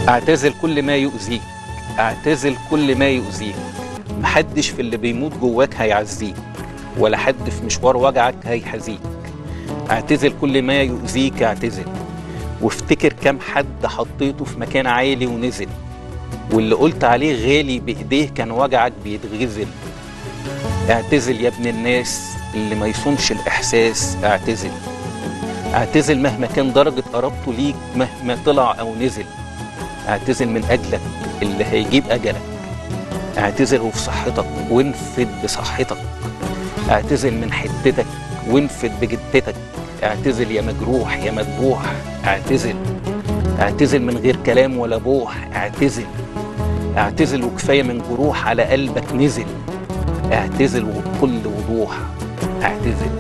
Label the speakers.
Speaker 1: اعتزل كل ما يؤذيك، اعتزل كل ما يؤذيك. محدش في اللي بيموت جواك هيعزيك، ولا حد في مشوار وجعك هيحزيك. اعتزل كل ما يؤذيك، اعتزل. وافتكر كم حد حطيته في مكان عالي ونزل، واللي قلت عليه غالي بإيديه كان وجعك بيتغزل. اعتزل يا ابن الناس اللي ما يصونش الإحساس، اعتزل. اعتزل مهما كان درجة قرابته ليك، مهما طلع أو نزل. اعتزل من أجلك اللي هيجيب أجلك. اعتزل وفي صحتك وانفد بصحتك. اعتزل من حدتك وانفد بجدتك. اعتزل يا مجروح يا مذبوح، اعتزل. اعتزل من غير كلام ولا بوح، اعتزل. اعتزل وكفاية من جروح على قلبك نزل. اعتزل وبكل وضوح، اعتزل.